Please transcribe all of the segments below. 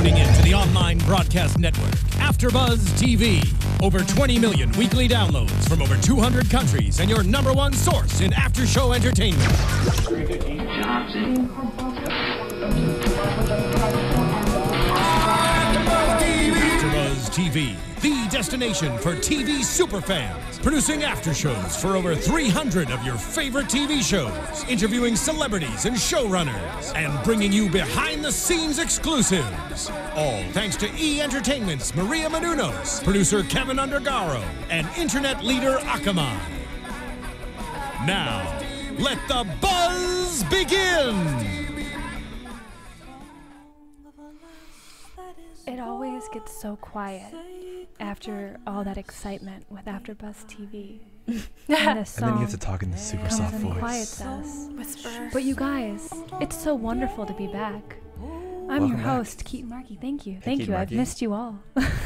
tuning in to the online broadcast network, AFTERBUZZ TV. Over 20 million weekly downloads from over 200 countries and your #1 source in after-show entertainment. AFTERBUZZ TV, the destination for TV superfans. Producing after shows for over 300 of your favorite TV shows. Interviewing celebrities and showrunners. And bringing you behind-the-scenes exclusives. All thanks to E! Entertainment's Maria Menounos, producer Kevin Undergaro, and internet leader Akamai. Now, let the buzz begin! It always gets so quiet after all that excitement with AFTERBUZZ TV. And then you have to talk in this super soft voice. Quiets us. Whisper. But you guys, it's so wonderful to be back. I'm your host, Keetin Marchi. Thank you. Thank you. I've missed you all.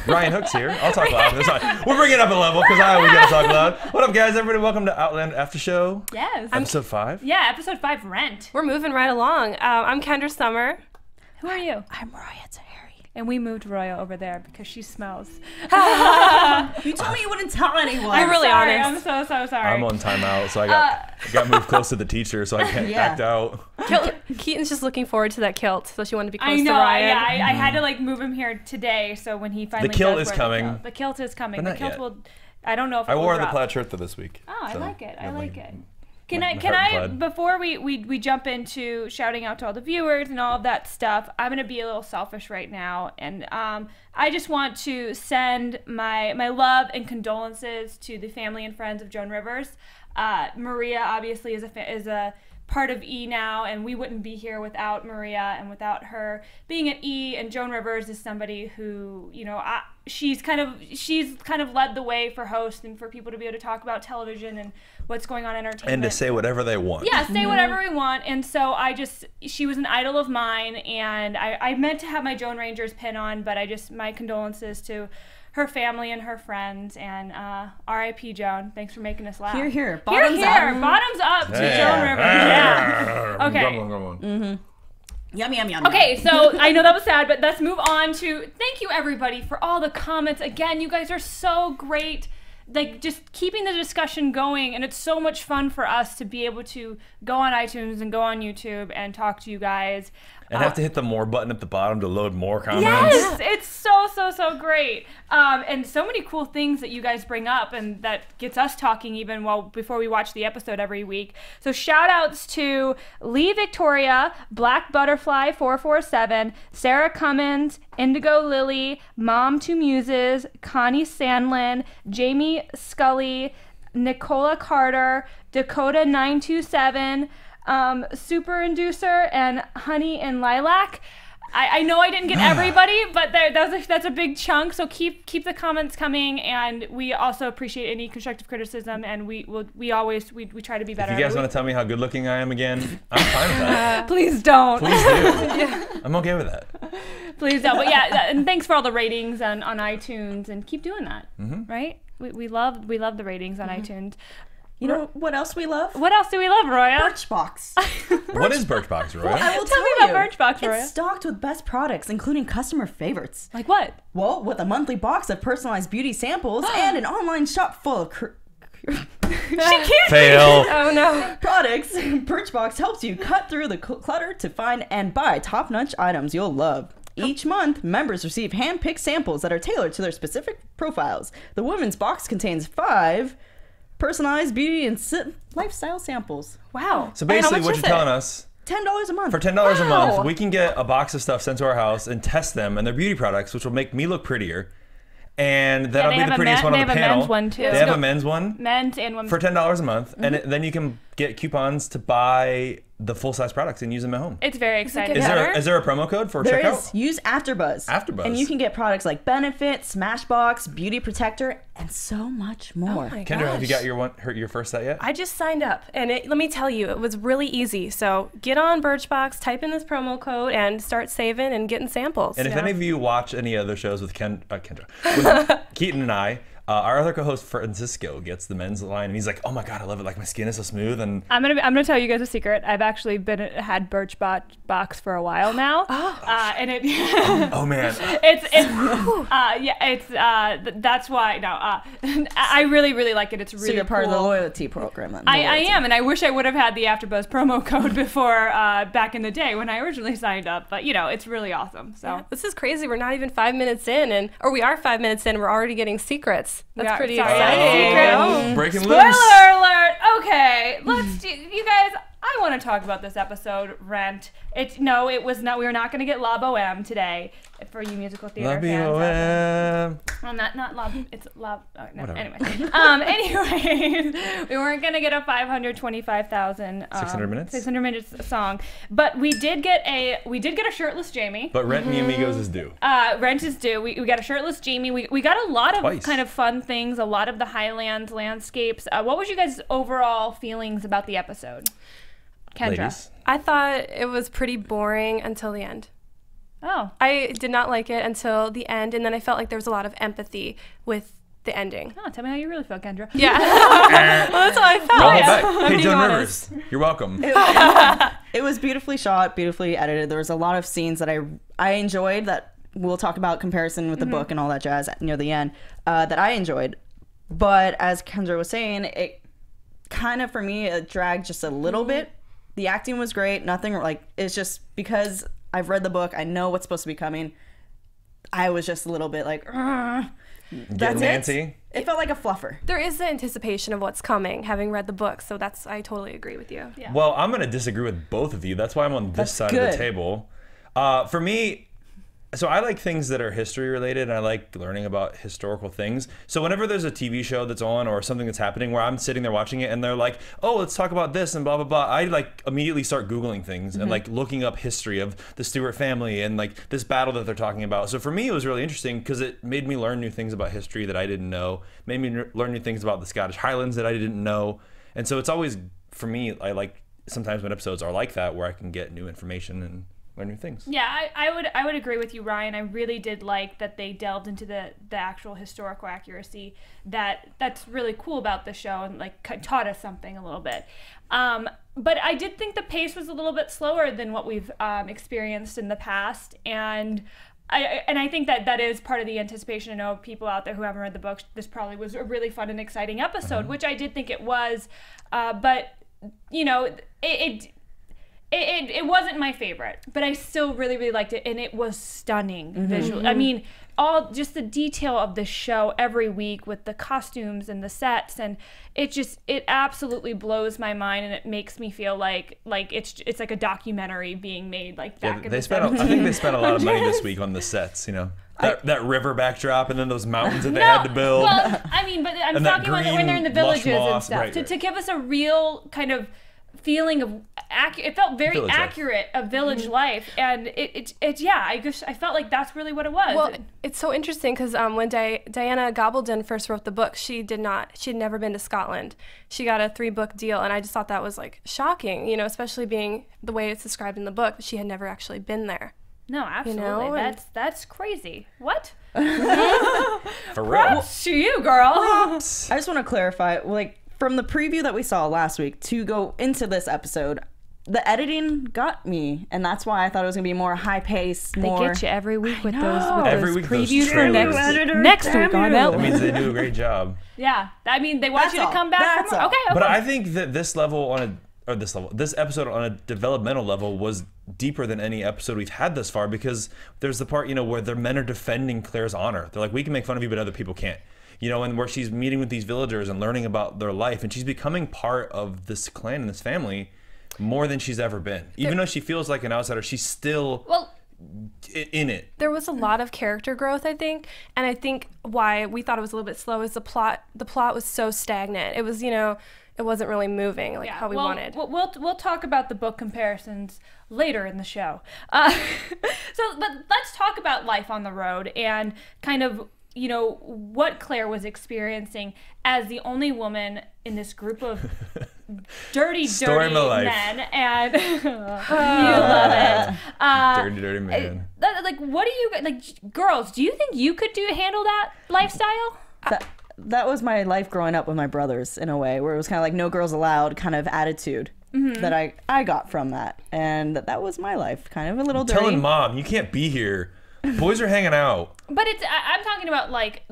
Ryan Hook's here. I'll talk loud. That's fine. We're bringing it up a level because I always gotta talk loud. What up, guys? Everybody, welcome to Outlander After Show. Yes. Episode 5. Yeah, episode 5, Rent. We're moving right along. I'm Kendra Sommer. Who are you? I'm Roya Taheri. And we moved Roya over there because she smells. You told me you wouldn't tell anyone. I'm really sorry. honest. I'm so sorry. I'm on timeout, so I got moved close to the teacher, so I can't act out. Keaton's just looking forward to that kilt, so she wanted to be close I know, to Ryan. Yeah, I had to like move him here today, so when he finally The kilt does is wear coming. The kilt is coming. But The not kilt yet. will. I don't know if I it will wore the drop. plaid shirt for this week. Oh, I so like it. I I'm like like- it. Can my I heart plaid. before we jump into shouting out to all the viewers and all of that stuff, I'm gonna be a little selfish right now, and I just want to send my love and condolences to the family and friends of Joan Rivers. Maria obviously is a part of E now, and we wouldn't be here without Maria and without her being at E. And Joan Rivers is somebody who, you know, she's kind of led the way for hosts and for people to be able to talk about television and what's going on in entertainment. And to say whatever they want. Yeah, say whatever we want. And so she was an idol of mine, and I meant to have my Joan Rangers pin on, but my condolences to her family and her friends, and R.I.P. Joan. Thanks for making us laugh. Hear, hear. Bottoms up. up. Bottoms up to Joan Rivers. Yeah. Okay. Come on. Yum, yum, yum. Okay, so I know that was sad, but let's move on to thank you everybody for all the comments. Again, you guys are so great. Like, just keeping the discussion going, and it's so much fun for us to be able to go on iTunes and go on YouTube and talk to you guys. And have to hit the more button at the bottom to load more comments. Yes, it's so great. And so many cool things that you guys bring up, and that gets us talking even before we watch the episode every week. So shout outs to Lee Victoria, Black Butterfly 447, Sarah Cummins, Indigo Lily, Mom to Muses, Connie Sandlin, Jamie Scully, Nicola Carter, Dakota 927, Super Inducer, and Honey and Lilac. I know I didn't get everybody, but that's a big chunk. So keep the comments coming, and we also appreciate any constructive criticism. And we try to be better. If you guys want to tell me how good looking I am again, I'm fine with that. Please don't. Please do. Yeah. I'm okay with that. Please don't. But yeah, and thanks for all the ratings on iTunes, and keep doing that. Right? We love the ratings on iTunes. You know what else we love? What else do we love, Roya? Birchbox. What is Birchbox, Roya? Well, I will Tell me you. about Birchbox, Roya. It's stocked with best products, including customer favorites. Like what? Well, with a monthly box of personalized beauty samples and an online shop full of She can't. Fail. Oh no. products, Birchbox helps you cut through the clutter to find and buy top-notch items you'll love. Each month, members receive hand-picked samples that are tailored to their specific profiles. The women's box contains 5 personalized beauty and lifestyle samples. Wow. So basically what is you're telling us, $10 a month. for $10 a month, we can get a box of stuff sent to our house and test them and their beauty products, which will make me look prettier. And that'll they be have the a prettiest one on the they have a panel. men's one, too. They have a men's one Men's and women's. for $10 a month, and then you can get coupons to buy the full-size products and use them at home. It's very exciting. Is there a promo code for There checkout? is. Use AFTERBUZZ. AFTERBUZZ. And you can get products like Benefit, Smashbox, Beauty Protector, and so much more. Oh my Kendra, have you gosh. got your first set yet? I just signed up, and let me tell you, it was really easy. So get on Birchbox, type in this promo code, and start saving and getting samples. And if Yeah. any of you watch any other shows with with Keaton and I, Our other co-host Francisco gets the men's line, and he's like, "Oh my god, I love it! Like my skin is so smooth." And I'm gonna tell you guys a secret. I've actually had Birchbox for a while now, and it. oh man, that's why. No, I really like it. It's really So you're part cool. of the loyalty program then. I am, and I wish I would have had the AFTERBUZZ promo code before back in the day when I originally signed up. But it's really awesome. So Yeah, this is crazy. We're not even 5 minutes in, or we are 5 minutes in. We're already getting secrets. That's pretty exciting. breaking Spoiler loose. alert! Okay, let's do. You guys, I want to talk about this episode, Rent. It was not. We were not going to get La Boheme today for you musical theater La fans. Boheme. Well, not La. It's La. Oh, no, Whatever. anyways, we weren't going to get a 525,000 600 minutes? 600 minutes song, but we did get a shirtless Jamie. But Rent Me Amigos is due. Rent is due. We got a shirtless Jamie. We got a lot of Twice. kind of fun things, a lot of the Highlands landscapes. What was you guys' overall feelings about the episode? Kendra. Ladies. I thought it was pretty boring until the end. Oh. I did not like it until the end, and then I felt like there was a lot of empathy with the ending. Oh, tell me how you really feel, Kendra. Yeah. Well, that's how I felt. Roll it back. I'm Hey, being Joan honest. Rivers, you're welcome. It was beautifully shot, beautifully edited. There was a lot of scenes that I enjoyed that we'll talk about comparison with the book and all that jazz near the end that I enjoyed. But as Kendra was saying, it kind of, for me, it dragged just a little bit. The acting was great. Nothing it's just because I've read the book, I know what's supposed to be coming. I was just a little bit like, that's Nancy. It felt like a fluffer. There is the anticipation of what's coming, having read the book, so I totally agree with you. Yeah. Well, I'm going to disagree with both of you. That's why I'm on this side of good. the table. For me, so I like things that are history related, and I like learning about historical things. So whenever there's a TV show that's on or something that's happening where I'm sitting there watching it and they're like, oh, let's talk about this and blah, blah, blah, I like immediately start Googling things and like looking up history of the Stuart family and like this battle that they're talking about. So for me, it was really interesting because it made me learn new things about history that I didn't know, made me learn new things about the Scottish Highlands that I didn't know. And so it's always, for me, I like sometimes when episodes are like that where I can get new information and learn new things. Yeah, I would agree with you, Ryan. I really did like that they delved into the actual historical accuracy that's really cool about the show and like taught us something a little bit. But I did think the pace was a little bit slower than what we've experienced in the past, and I think that is part of the anticipation. I know people out there who haven't read the book, this probably was a really fun and exciting episode, which I did think it was, but it wasn't my favorite, but I still really liked it, and it was stunning visually. I mean, all just the detail of the show every week with the costumes and the sets, and it absolutely blows my mind, and it makes me feel like it's like a documentary being made like back in the 70s. I think they spent a lot of money this week on the sets, that river backdrop and then those mountains that they had to build. Well, I mean, but I'm And that talking about when they're in the green lush villages and moss, stuff, right. to give us a real kind of feeling of it felt very Village life. accurate of village life, and I felt like that's really what it was. Well, it's so interesting because when Diana Gabaldon first wrote the book, she had never been to Scotland. She got a 3-book deal, and I just thought that was like shocking, especially being the way it's described in the book. She had never actually been there. No, absolutely. That's crazy. What? For real. Props to you, girl. I just want to clarify, from the preview that we saw last week to go into this episode, the editing got me, and that's why I thought it was gonna be more high paced. They get you every week with those Every week those previews for trailers. next week on That Outlander. means they do a great job. Yeah, I mean they want That's you to all. come back. That's For more. all. Okay. But I think that this episode on a developmental level was deeper than any episode we've had thus far, because there's the part, where the men are defending Claire's honor. They're like, we can make fun of you, but other people can't. And where she's meeting with these villagers and learning about their life, and she's becoming part of this clan and this family more than she's ever been. Even though she feels like an outsider, she's still in it. There was a lot of character growth, I think, and I think why we thought it was a little bit slow is the plot was so stagnant. It was, it wasn't really moving how we wanted. We'll talk about the book comparisons later in the show. But let's talk about life on the road and kind of what Claire was experiencing as the only woman in this group of dirty men, and you love it. Dirty man. What do you girls? Do you think you could handle that lifestyle? that was my life growing up with my brothers in a way, where it was kind of like no girls allowed kind of attitude that I got from that, and that was my life, kind of a little dirty. Telling mom, you can't be here. Boys are hanging out. But I'm talking about like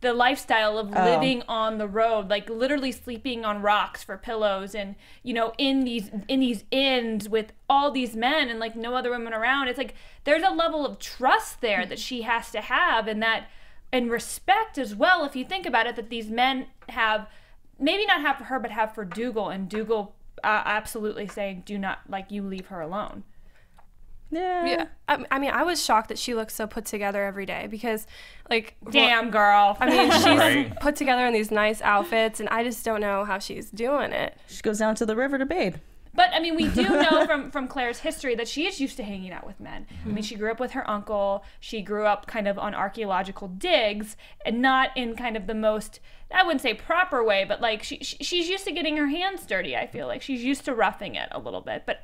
the lifestyle of living on the road, like literally sleeping on rocks for pillows, and in these inns with all these men and like no other women around. It's like there's a level of trust there that she has to have, and respect as well. If you think about it, that these men have, maybe not have for her, but have for Dugall, and Dugall absolutely saying, "Do not, like, you leave her alone." Yeah. I mean, I was shocked that she looked so put together every day, because, like, damn girl. I mean, she's put together in these nice outfits, and I just don't know how she's doing it. She goes down to the river to bathe. But, I mean, we do know from Claire's history that she is used to hanging out with men. I mean, she grew up with her uncle. She grew up kind of on archaeological digs, and not in kind of the most, I wouldn't say proper way, but like she's used to getting her hands dirty, I feel like. She's used to roughing it a little bit. But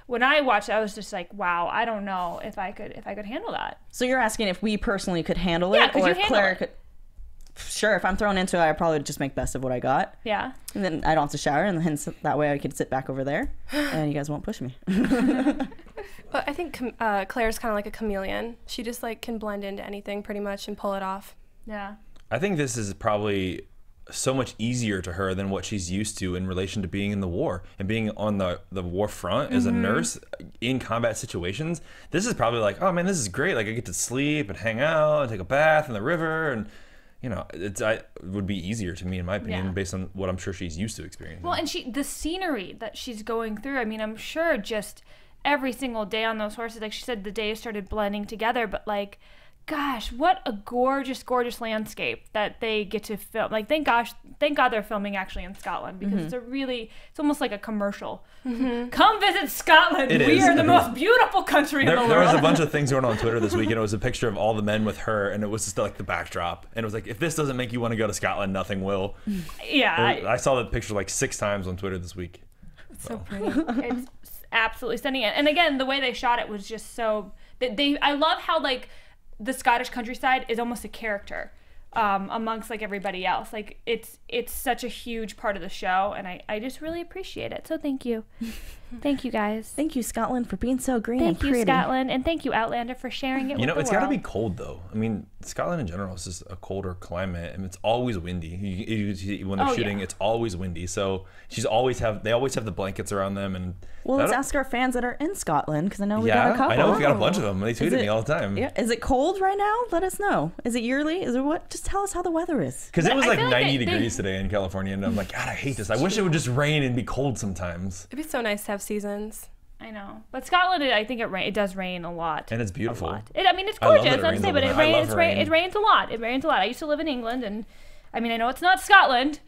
when I watched it, I was just like, wow, I don't know if I could handle that. So you're asking if we personally could handle it? Yeah, could or you if handle Claire it? could. Sure, if I'm thrown into it, I'd probably just make best of what I got. Yeah. And then I don't have to shower, and hence that way I could sit back over there, and you guys won't push me. But I think Claire's kind of like a chameleon. She just like can blend into anything pretty much and pull it off. Yeah. I think this is probably so much easier to her than what she's used to in relation to being in the war and being on the war front as a nurse in combat situations. This is probably like, oh man, this is great. Like I get to sleep and hang out and take a bath in the river, and it would be easier to me, in my opinion, based on what I'm sure she's used to experiencing. Well, and the scenery that she's going through, I mean, I'm sure just every single day on those horses, like she said, the days started blending together, but like, gosh, what a gorgeous, gorgeous landscape that they get to film. Like, thank God they're filming actually in Scotland, because it's almost like a commercial. Come visit Scotland. We are the most beautiful country in the world. There was a bunch of things going on Twitter this week, and it was a picture of all the men with her, and it was just like the backdrop. And it was like, if this doesn't make you want to go to Scotland, nothing will. Yeah. I saw that picture like 6 times on Twitter this week. It's so pretty. It's absolutely stunning. And again, the way they shot it was just so... I love how, like, the Scottish countryside is almost a character amongst like everybody else. Like it's such a huge part of the show, and I just really appreciate it. So thank you. Thank you guys. Thank you, Scotland, for being so green and pretty. Thank you, Scotland, and thank you, Outlander, for sharing it with the world. It's got to be cold though. I mean, Scotland in general is just a colder climate, and it's always windy. When they're shooting, it's always windy. So they always have the blankets around them. And well, let's ask our fans that are in Scotland, because I know we got a couple. I know we've got a bunch of them. They tweet at me all the time. Yeah. Is it cold right now? Let us know. Is it yearly? Is it what? Just tell us how the weather is. Because it was like 90 degrees today in California, and I'm like, God, I hate this. I wish it would just rain and be cold sometimes. It'd be so nice to have seasons. I know, but Scotland, I think it does rain a lot, and it's beautiful. I mean, it's gorgeous. I'm saying, but it rains a lot. It rains a lot. I used to live in England, and I mean, I know it's not Scotland.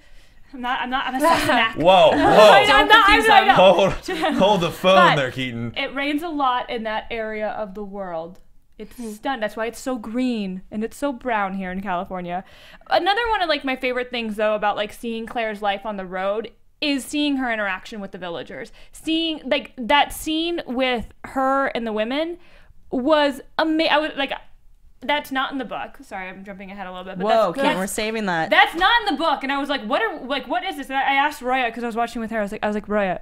I'm a Sassenach. Whoa! I'm not. Hold the phone there, Keetin. It rains a lot in that area of the world. It's stunning. That's why it's so green and it's so brown here in California. Another one of like my favorite things though about like seeing Claire's life on the road is seeing her interaction with the villagers. Seeing like that scene with her and the women was amazing. I was like, that's not in the book. Sorry, I'm jumping ahead a little bit. But whoa, Kim, we're saving that. That's not in the book. And I was like, what is this? And I asked Roya, because I was watching with her. I was like, Roya,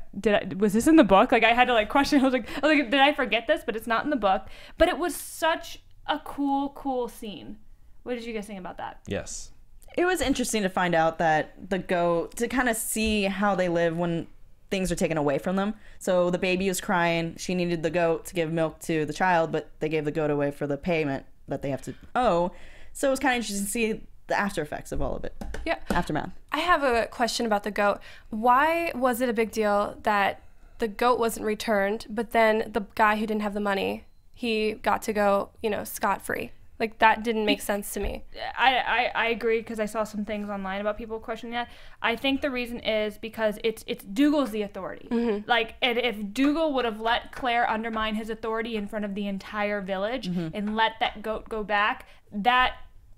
was this in the book? Like I had to like question. I was like, did I forget this? But it's not in the book. But it was such a cool scene. What did you guys think about that? Yes. It was interesting to find out that to kind of see how they live when things are taken away from them. So the baby was crying. She needed the goat to give milk to the child, but they gave the goat away for the payment that they have to owe. So it was kind of interesting to see the after effects of all of it. Yeah. Aftermath. I have a question about the goat. Why was it a big deal that the goat wasn't returned, but then the guy who didn't have the money, he got to go, scot-free? Like, that didn't make sense to me. I agree, because I saw some things online about people questioning that. I think the reason is because it's Dugall's the authority. Like, and if Dugall would have let Claire undermine his authority in front of the entire village and let that goat go back, that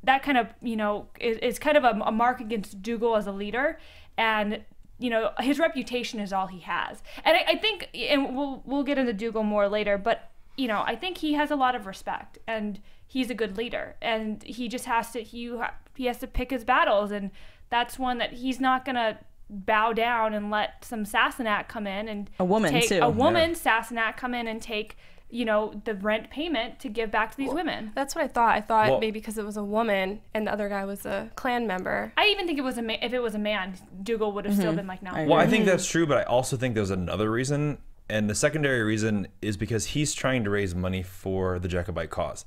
kind of, is kind of a mark against Dugall as a leader. And, his reputation is all he has. And I think, and we'll get into Dugall more later, but, I think he has a lot of respect. And he's a good leader, and he just has to he has to pick his battles, and that's one that he's not gonna bow down and let some Sassenach come in and Sassenach come in and take, you know, the rent payment to give back to these women. That's what I thought. I thought maybe because it was a woman and the other guy was a clan member. I even think it was if it was a man, Dugall would have still been like, no. Well, I think that's true, but I also think there's another reason, and the secondary reason is because he's trying to raise money for the Jacobite cause.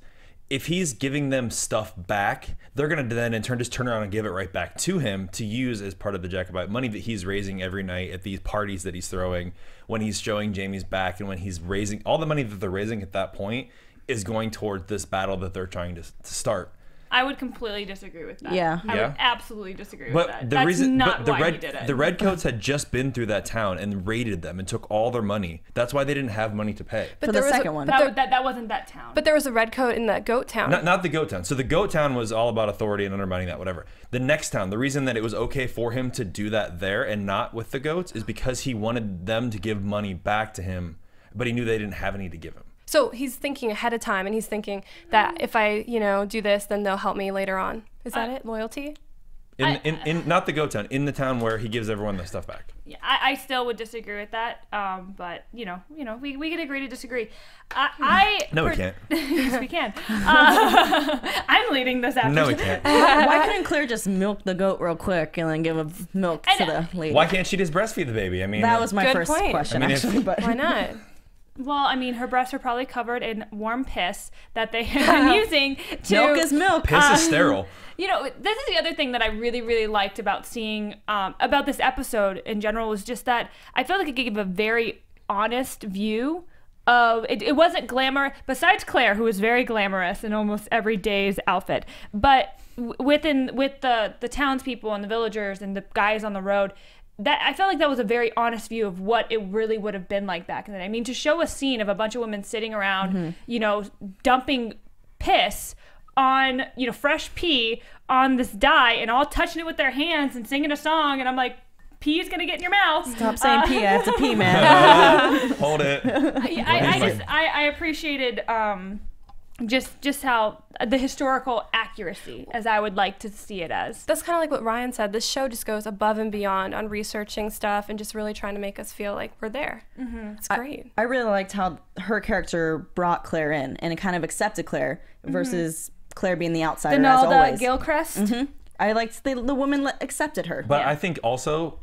If he's giving them stuff back, they're going to then in turn just turn around and give it right back to him to use as part of the Jacobite money that he's raising every night at these parties that he's throwing, when he's showing Jamie's back, and when he's raising all the money that they're raising at that point is going toward this battle that they're trying to start. I would completely disagree with that. Yeah. I would absolutely disagree with that. The Redcoats had just been through that town and raided them and took all their money. That's why they didn't have money to pay. But the second one. That wasn't that town. But there was a redcoat in the goat town. Not the goat town. So the goat town was all about authority and undermining that, whatever. The next town, the reason that it was okay for him to do that there and not with the goats is because he wanted them to give money back to him, but he knew they didn't have any to give him. So he's thinking ahead of time, and he's thinking that if I, you know, do this, then they'll help me later on. Is that it? Loyalty? In not the goat town, in the town where he gives everyone the stuff back. Yeah, I still would disagree with that. But you know, we can agree to disagree. No, we can't. Yes, we can. I'm leading this after. No, we can't. Why couldn't Claire just milk the goat real quick and then give a milk to the lady? Why can't she just breastfeed the baby? I mean, that was my Good first point. question, I mean, actually. But Why not? Well, I mean, her breasts are probably covered in warm piss that they have been using to... Milk is milk. Piss is sterile. You know, this is the other thing that I really, really liked about seeing, about this episode in general, was just that I felt like it gave a very honest view of, it wasn't glamour, besides Claire, who was very glamorous in almost every day's outfit, but with the townspeople and the villagers and the guys on the road, that I felt like that was a very honest view of what it really would have been like back in the day. I mean, to show a scene of a bunch of women sitting around, you know, dumping piss on, you know, fresh pee on this dye and all touching it with their hands and singing a song, and I'm like, pee is gonna get in your mouth. Stop saying pee. I have to pee, man. Hold it. I appreciated just how the historical accuracy, as I would like to see it as. That's kind of like what Ryan said. This show just goes above and beyond on researching stuff and just really trying to make us feel like we're there. It's great. I really liked how her character brought Claire in and it kind of accepted Claire versus Claire being the outsider, as always. Gilchrist. I liked the woman accepted her. But I think also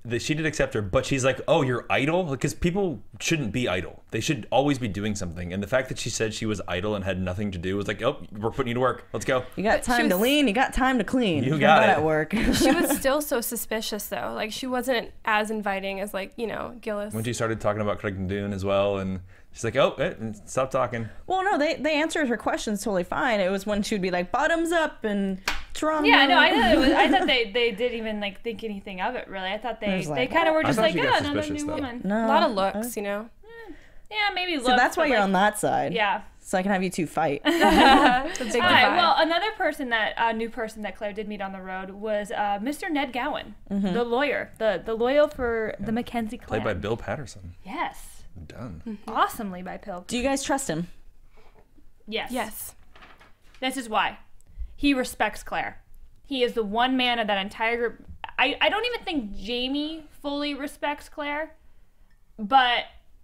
that she did accept her, but she's like, oh, you're idle? Because people shouldn't be idle. They should always be doing something. And the fact that she said she was idle and had nothing to do was like, oh, we're putting you to work. Let's go. You got time to lean, you got time to clean. You got it. At work. She was still so suspicious, though. Like, she wasn't as inviting as, like, you know, Gillis. When she started talking about Craig Doon as well, and she's like, oh, stop talking. Well, no, they answered her questions totally fine. It was when she would be like, bottoms up and trauma. Yeah, no, I thought they didn't even like think anything of it, really. I thought they kind of were just like, oh, another new woman. No, a lot of looks, you know. Yeah, maybe looks. So that's why you're like, on that side. Yeah. So I can have you two fight. It's a big All right, divide. well, another person new person that Claire did meet on the road was Mr. Ned Gowan, the lawyer, the lawyer for the Mackenzie clan. Played by Bill Patterson. Yes. Done. Awesomely by Bill. Do you guys trust him? Yes. Yes. This is why. He respects Claire. He is the one man of that entire group. I don't even think Jamie fully respects Claire, but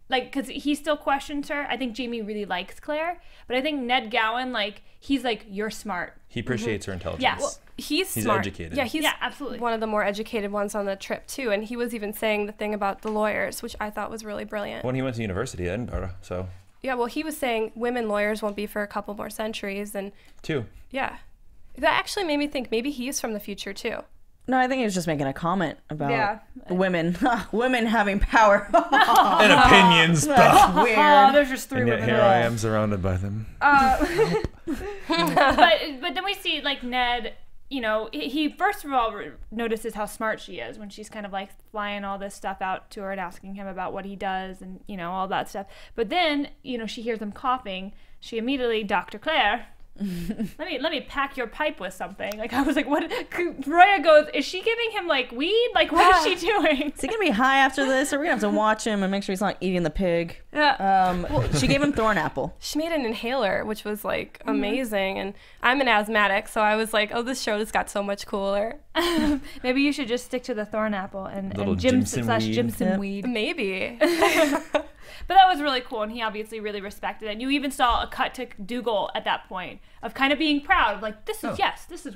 like, because he still questions her. I think Jamie really likes Claire, but I think Ned Gowan, like, he's like, you're smart. He appreciates her intelligence. Yeah, well, He's He's smart. educated. Yeah, he's absolutely one of the more educated ones on the trip, too. And he was even saying the thing about the lawyers, which I thought was really brilliant. When he went to university at Edinburgh, so. Yeah, well, he was saying women lawyers won't be for a couple more centuries. And 2. yeah. That actually made me think maybe he's from the future, too. No, I think he was just making a comment about women having power. And opinions. That's weird. Oh, there's just 3 And yet women. here I am surrounded by them. But then we see, like, Ned, you know, he first of all notices how smart she is when she's kind of like flying all this stuff out to her and asking him about what he does and, you know, all that stuff. But then, you know, she hears him coughing. She immediately, Dr. Claire, let me pack your pipe with something. Like, I was like, what? Roya goes, is she giving him like weed? Like, what is she doing? Is he gonna be high after this, or we have to watch him and make sure he's not eating the pig? Yeah. She gave him thorn apple. She made an inhaler, which was like amazing, and I'm an asthmatic, so I was like, oh, this show just got so much cooler. Maybe you should just stick to the thorn apple and Jimson weed. Maybe. But that was really cool, and he obviously really respected it. And you even saw a cut to Dugall at that point of kind of being proud of like, this is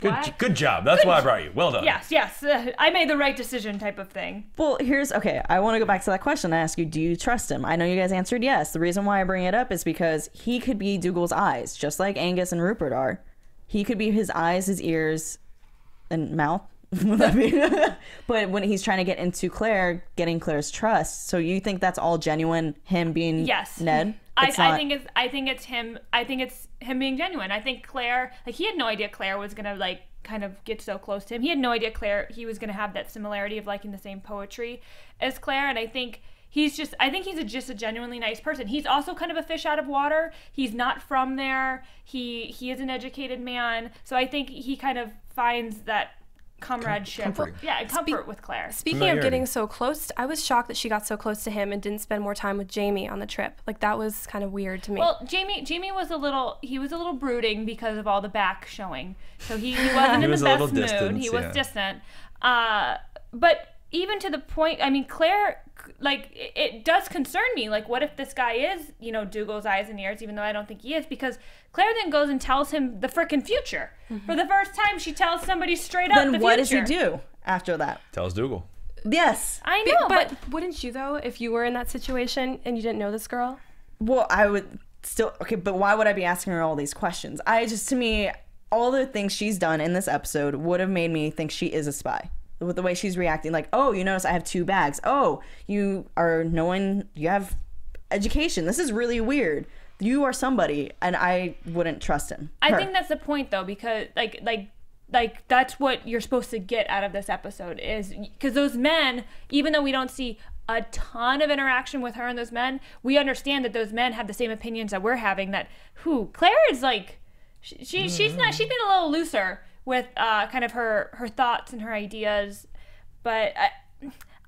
why. Good job. That's why I brought you. Well done. Yes, I made the right decision type of thing. Well, I want to go back to that question and ask you, do you trust him? I know you guys answered yes. The reason why I bring it up is because he could be Dugall's eyes, just like Angus and Rupert are. He could be his eyes, his ears, and mouth. But when he's trying to get into Claire, getting Claire's trust, so you think that's all genuine, him being Ned? I think it's him being genuine. I think Claire, like, he had no idea Claire was gonna like kind of get so close to him. He had no idea he was gonna have that similarity of liking the same poetry as Claire, and I think he's just a genuinely nice person. He's also kind of a fish out of water. He's not from there. He is an educated man, so I think he kind of finds that comradeship, comfort with Claire. Speaking of getting so close, I was shocked that she got so close to him and didn't spend more time with Jamie on the trip. Like, that was kind of weird to me. Well, Jamie was a little brooding because of all the back showing, so he wasn't in the best mood. He was distant, but even to the point, I mean, Claire, like, it does concern me. Like, what if this guy is, Dugall's eyes and ears, even though I don't think he is, because Claire then goes and tells him the frickin' future. Mm-hmm. For the first time, she tells somebody straight up the future. Then what does he do after that? Tells Dugall. Yes. I know, but wouldn't you, though, if you were in that situation and you didn't know this girl? Well, I would still, okay, but why would I be asking her all these questions? To me, all the things she's done in this episode would have made me think she is a spy. With the way she's reacting, like, oh, you notice I have 2 bags. Oh, you are knowing you have education. This is really weird. You are somebody, and I wouldn't trust him. I think that's the point, though, because like that's what you're supposed to get out of this episode, is because those men, even though we don't see a ton of interaction with her and those men, we understand that those men have the same opinions that we're having. That Claire is like, she's been a little looser with kind of her thoughts and her ideas, but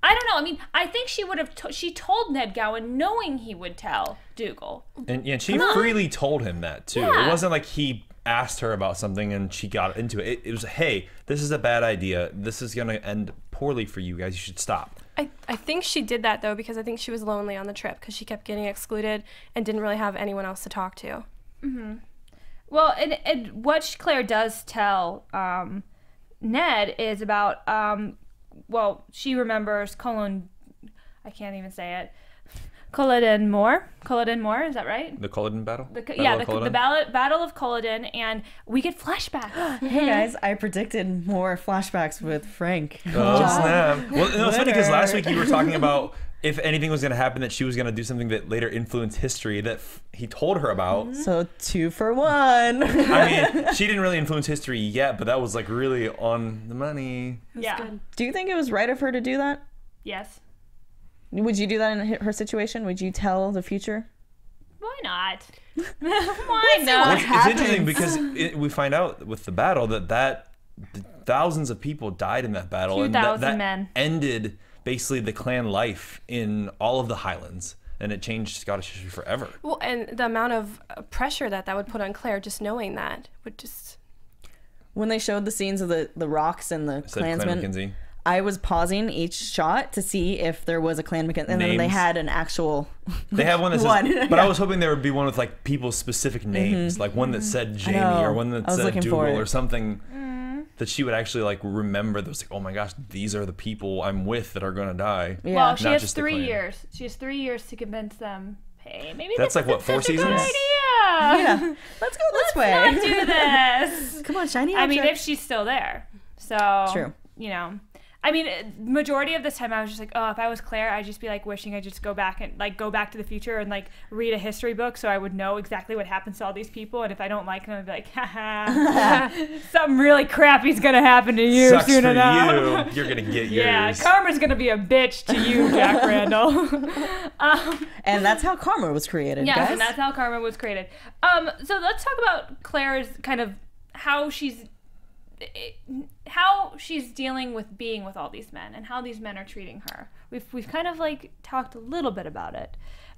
I don't know. I mean, I think she would have. She told Ned Gowan knowing he would tell Dugall, and she freely told him that too. Yeah. It wasn't like he asked her about something and she got into it. It was, hey, this is a bad idea. This is gonna end poorly for you guys. You should stop. I think she did that though because I think she was lonely on the trip because she kept getting excluded and didn't really have anyone else to talk to. Mm-hmm. Well, and what Claire does tell Ned is about, she remembers Culloden, I can't even say it, Culloden Moor, is that right? The Culloden battle? The Battle of Culloden, and we get flashbacks. Hey guys, I predicted more flashbacks with Frank. Oh, snap. Well, no, it's funny because last week you were talking about if anything was going to happen, that she was going to do something that later influenced history that he told her about. So 2 for 1. I mean, she didn't really influence history yet, but that was like really on the money. Yeah. Good. Do you think it was right of her to do that? Yes. Would you do that in her situation? Would you tell the future? Why not? Why not? It's interesting because we find out with the battle that thousands of people died in that battle. And that men. Ended basically the clan life in all of the Highlands, and it changed Scottish history forever. Well, and the amount of pressure that would put on Claire just knowing that would just... When they showed the scenes of the rocks and the Clansmen, I was pausing each shot to see if there was a Clan McKenzie, and then they had an actual They have one that says, but I was hoping there would be one with like people's specific names, like one that said Jamie or one that said Dugall or something. That she would actually like remember those, like, oh my gosh, these are the people I'm with that are gonna die. Yeah. Well, she has 3 years. She has 3 years to convince them. Hey, maybe that's like what, 4 seasons? Good idea. Yeah. Let's go this way. Let's not do this. Come on, shiny object. I mean, if she's still there. So true. You know, I mean, majority of this time I was just like, oh, if I was Claire, I'd just be like wishing I'd just go back and like go back to the future and like read a history book so I would know exactly what happens to all these people. And if I don't like them, I'd be like, haha, something really crappy's gonna happen to you Sucks soon for enough. you. You're gonna get Yeah, yours. karma's gonna be a bitch to you, Jack Randall. And that's how karma was created, Yes, guys. and that's how karma was created. So let's talk about Claire's kind of how she's dealing with being with all these men and how these men are treating her. We've kind of like talked a little bit about it,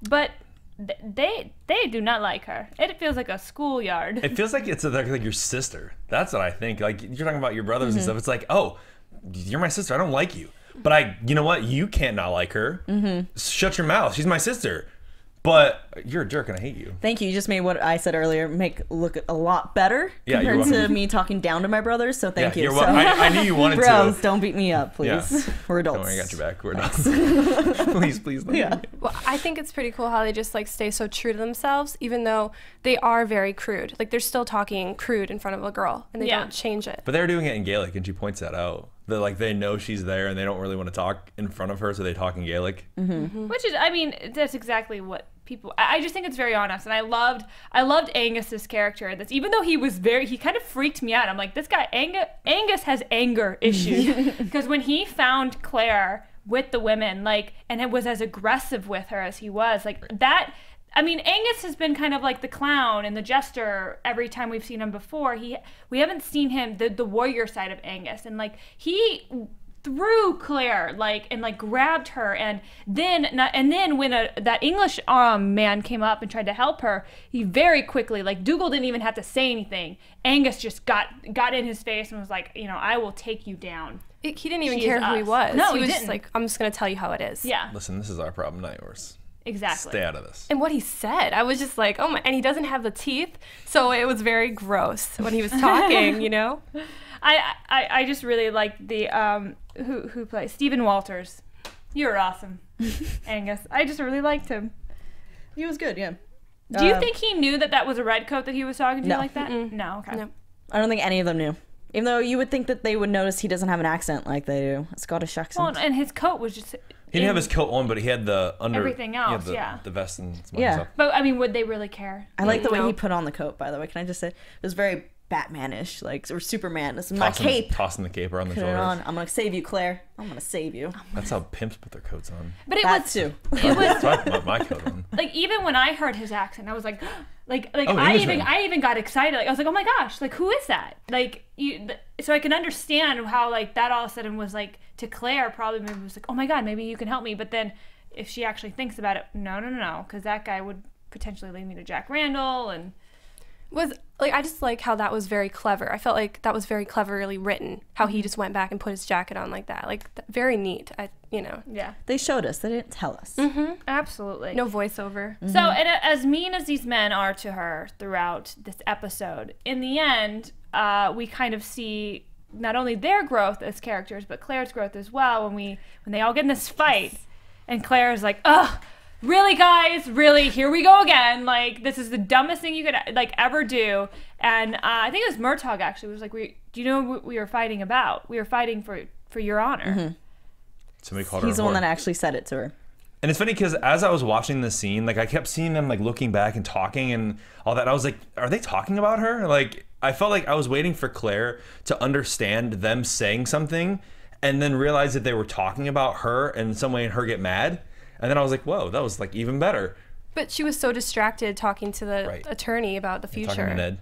but they do not like her. It feels like a schoolyard. It feels like it's like your sister. That's what I think. Like you're talking about your brothers and stuff. It's like, oh, you're my sister. I don't like you, but you know what? You can't not like her. Shut your mouth. She's my sister. But you're a jerk and I hate you. Thank you. You just made what I said earlier look a lot better compared to me talking down to my brothers. So thank you. I knew you wanted Bros, to. don't beat me up, please. Yeah. We're adults. Don't worry, I got your back. We're adults. please. Yeah. Well, I think it's pretty cool how they just like stay so true to themselves, even though they are very crude. Like they're still talking crude in front of a girl, and they don't change it. But they're doing it in Gaelic, and she points that out. That like they know she's there, and they don't really want to talk in front of her, so they talk in Gaelic. Which is, I mean, that's exactly what people. I just think it's very honest, and I loved Angus's character. That's even though he kind of freaked me out. I'm like, this guy Angus has anger issues because when he found Claire with the women, like, and it was as aggressive with her as he was, like that. I mean, Angus has been kind of like the clown and the jester every time we've seen him before. We haven't seen him the warrior side of Angus, and like he threw Claire and grabbed her, and then when that English man came up and tried to help her, he very quickly, like Dugall didn't even have to say anything. Angus just got in his face and was like, you know, I will take you down. He didn't even care who he was. No, he was didn't. just like, I'm just gonna tell you how it is. Yeah. Listen, this is our problem, not yours. Exactly. Stay out of this. And what he said, I was just like, oh my, and he doesn't have the teeth, so it was very gross when he was talking, you know? I just really liked the who plays Stephen Walters. You're awesome, Angus. I just really liked him. He was good, yeah. Do you think he knew that was a red coat that he was talking to No. like that? No, okay. No. I don't think any of them knew. Even though you would think that they would notice he doesn't have an accent like they do. A Scottish accent. Well, and his coat was just. He didn't have his coat on, but he had the Everything else, the vest and some Yeah. other stuff. But I mean, would they really care? I like the way No. he put on the coat, by the way. Can I just say? It was very Batman-ish, like, or Superman. This is my cape. Tossing the cape around the Put it shoulders. on. I'm going to save you, Claire. I'm going to save you. That's how pimps put their coats on. But it That was too. it was That's why I put my coat on. like even when I heard his accent, I was like, Oh, I Englishman. even got excited. Like I was like, oh my gosh, like who is that? Like so I can understand how like that all of a sudden was like to Claire probably maybe was like, oh my god, maybe you can help me. But then if she actually thinks about it, no, because that guy would potentially lead me to Jack Randall and. Was like, I just like how that was very clever. I felt like that was very cleverly written, how he just went back and put his jacket on like that. Like, very neat. Yeah. They showed us. They didn't tell us. Absolutely. No voiceover. So, and as mean as these men are to her throughout this episode, in the end, we kind of see not only their growth as characters, but Claire's growth as well when they all get in this fight, and Claire's like, ugh, really, guys, really, here we go again. Like, this is the dumbest thing you could like ever do. And I think it was Murtaugh actually was like, do you know what we were fighting about? We were fighting for your honor. Somebody called her He's a the one whore. that actually said it to her. And it's funny because as I was watching the scene, like I kept seeing them like looking back and talking and all that. I was like, are they talking about her? Like I felt like I was waiting for Claire to understand them saying something and then realize that they were talking about her in some way and her get mad. And then I was like, whoa, that was like even better. But she was so distracted talking to the Right. attorney about the Talking future. to Ned.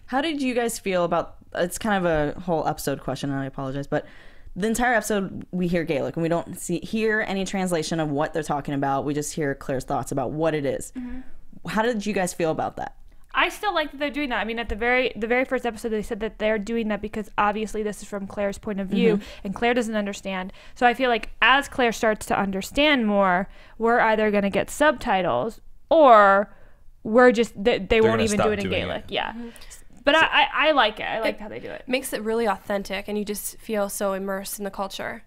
How did you guys feel about, it's kind of a whole episode question and I apologize, but the entire episode we hear Gaelic and we don't hear any translation of what they're talking about. We just hear Claire's thoughts about what it is. How did you guys feel about that? I still like that they're doing that. I mean, at the very first episode, they said that they're doing that because obviously this is from Claire's point of view, and Claire doesn't understand. So I feel like as Claire starts to understand more, we're either going to get subtitles or we're just they won't gonna even stop do it in doing Gaelic. it. Yeah. But I like it. I like how they do it. Makes it really authentic, and you just feel so immersed in the culture.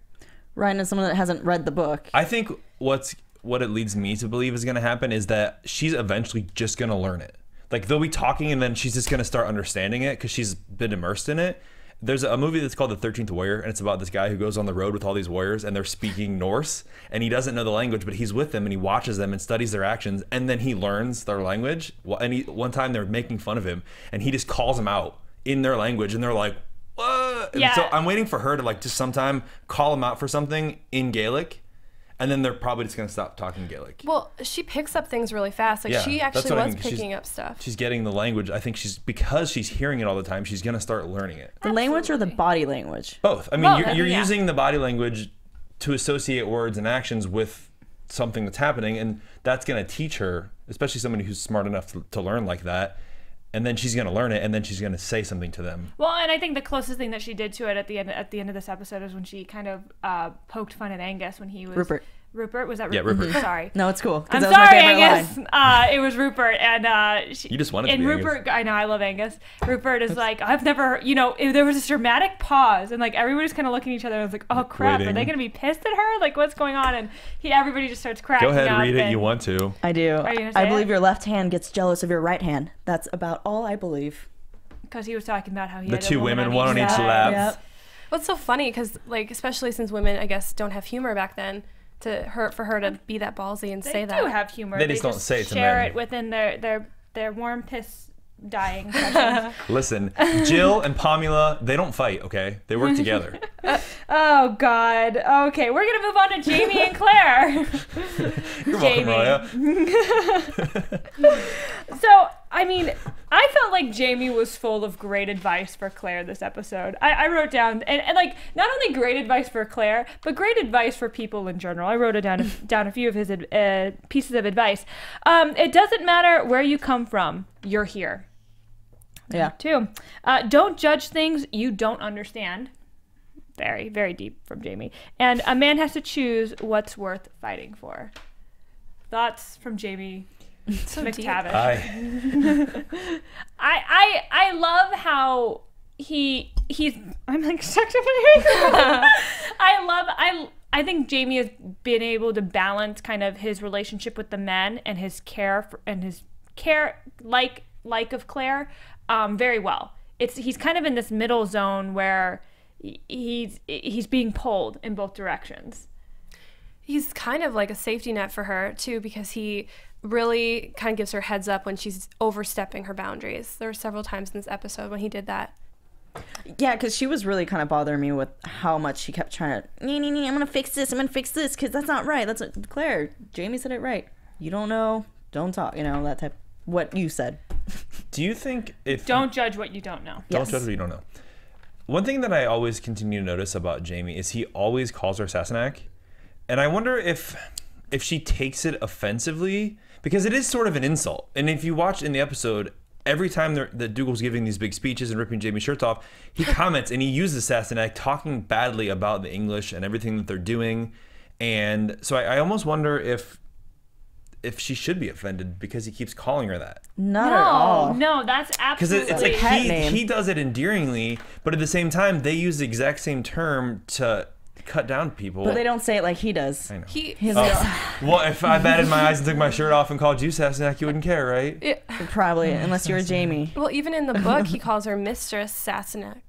Ryan, as someone that hasn't read the book, I think what it leads me to believe is going to happen is that she's eventually just going to learn it. Like they'll be talking and then she's just going to start understanding it because she's been immersed in it. There's a movie that's called The 13th Warrior, and it's about this guy who goes on the road with all these warriors, and they're speaking Norse, and he doesn't know the language, but he's with them, and he watches them and studies their actions, and then he learns their language. And one time they're making fun of him, and he just calls them out in their language, and they're like, what? Yeah. So I'm waiting for her to like just sometime call him out for something in Gaelic, and then they're probably just gonna stop talking Gaelic. Well, she picks up things really fast. Like, Yeah, she that's actually what I was mean. picking up stuff. She's getting the language. I think because she's hearing it all the time, she's gonna start learning it. The language or the body language? Both. I mean, Both, you're yeah. using the body language to associate words and actions with something that's happening, and that's gonna teach her, especially somebody who's smart enough to learn like that. And then she's gonna learn it, and then she's gonna say something to them. Well, and I think the closest thing that she did to it at the end of this episode is when she kind of poked fun at Angus when he was Rupert, was that Rupert? Yeah, Rupert. Sorry. No, it's cool. 'Cause I'm that was my sorry, favorite Angus. line. It was Rupert, and You just wanted to and be Rupert. I know, I love Angus. Rupert is like, I've never, there was this dramatic pause, and like everybody's kind of looking at each other, and it's like, oh crap, Waiting. are they gonna be pissed at her? Like, what's going on? And everybody just starts cracking Go ahead, up. read it. and- You want to? I do. Are you gonna say I believe it? your left hand gets jealous of your right hand. That's about all I believe. Because he was talking about how he The had a two women, one on each side. lap. Yep. What's so funny, because like, especially since women, I guess, don't have humor back then, for her to be that ballsy and They say do that. have humor. They just don't say it to share men. it within their warm piss dying sessions. Listen, Jill and Pamela, they don't fight, okay? They work together. Oh God. Okay, we're gonna move on to Jamie and Claire. You're Jamie. welcome, Roya. So, I mean, I felt like Jamie was full of great advice for Claire this episode. I wrote down, and like, not only great advice for Claire, but great advice for people in general. I wrote it down a few of his pieces of advice. It doesn't matter where you come from, you're here. Yeah. 2, don't judge things you don't understand. Very, very deep from Jamie. And a man has to choose what's worth fighting for. Thoughts from Jamie So deep. McTavish. I I love how he's I'm like stuck to my I think Jamie has been able to balance kind of his relationship with the men and his care like of Claire very well. He's kind of in this middle zone where he's being pulled in both directions. He's kind of like a safety net for her too, because he really kind of gives her heads up when she's overstepping her boundaries. There were several times in this episode when he did that. Yeah, because she was really kind of bothering me with how much she kept trying to, I'm going to fix this, because that's not right. That's what, Claire, Jamie said it right. You don't know, don't talk, that type, what you said. Do you think if... Don't judge what you don't know. Don't Yes. judge what you don't know. One thing that I always continue to notice about Jamie is he always calls her Sassenach. And I wonder if she takes it offensively, because it is sort of an insult. And if you watch in the episode, every time that Dugall's giving these big speeches and ripping Jamie's shirts off, he comments and he uses Sassenach, talking badly about the English and everything that they're doing. And so I almost wonder if she should be offended because he keeps calling her that. Not at all. No, that's Because absolutely. it's like pet name. he does it endearingly, but at the same time, they use the exact same term to cut down people. But they don't say it like he does. I know. His Well, if I batted my eyes and took my shirt off and called you Sassenach, you wouldn't care, right? Probably, unless you're a Jamie. Well, even in the book, he calls her Mistress Sassenach.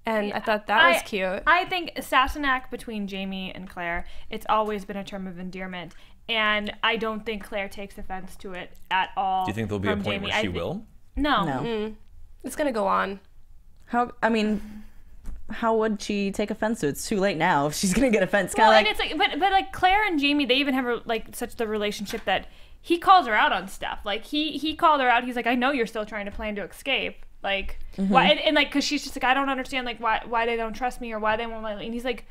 And I thought that was cute. I think Sassenach between Jamie and Claire, it's always been a term of endearment. And I don't think Claire takes offense to it at all. Do you think there'll be a from point Jamie. where she will? No. No. It's going to go on. How would she take offense to it? It's too late now. If she's gonna get offense, Well, kind and of it's like, but like Claire and Jamie, they even have like such the relationship that he calls her out on stuff. Like he called her out. He's like, I know you're still trying to plan to escape. Like why? And like, cause she's just like, I don't understand like why they don't trust me or why they won't let me. And he's like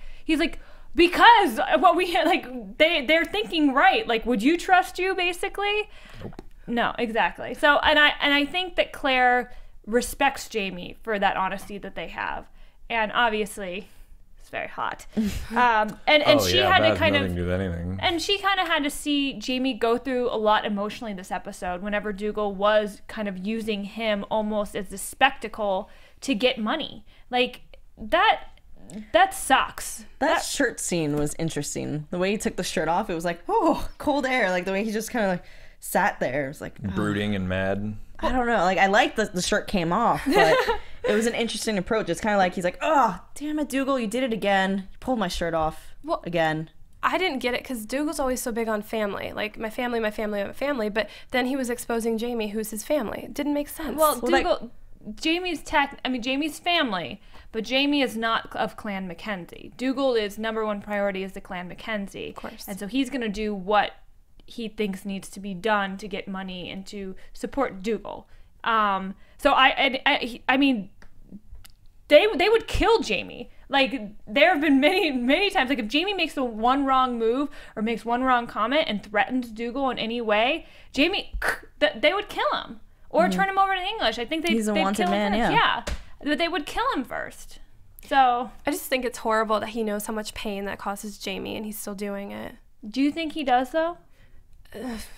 because what we like they're thinking right. Like, would you trust you basically? Nope. No, exactly. So and I think that Claire respects Jamie for that honesty that they have. And obviously, it's very hot. And she had to kind of, do with anything. and she kind of had to see Jamie go through a lot emotionally this episode. Whenever Dugall was kind of using him almost as a spectacle to get money, like that sucks. that shirt scene was interesting. The way he took the shirt off, it was like, oh, cold air. Like the way he just kind of like sat there. It was like Brooding and mad. I don't know. Like I like the shirt came off, but it was an interesting approach. It's kind of like he's like, oh, damn it, Dugall, you did it again. You pulled my shirt off again. I didn't get it because Dugall's always so big on family. Like, my family, my family, my family. But then he was exposing Jamie, who's his family. It didn't make sense. Well, Dugall, Jamie's family, but Jamie is not of Clan Mackenzie. Dugall is #1 priority is the Clan Mackenzie. Of course. And so he's going to do what he thinks needs to be done to get money and to support Dugall. So I mean, they would kill Jamie. Like, there have been many times, like, if Jamie makes the one wrong move or makes one wrong comment and threatens Dugall in any way, Jamie, they would kill him or turn him over to English. I think he's a wanted man. Yeah, but they would kill him first. So I just think it's horrible that he knows how much pain that causes Jamie and he's still doing it. Do you think he does, though?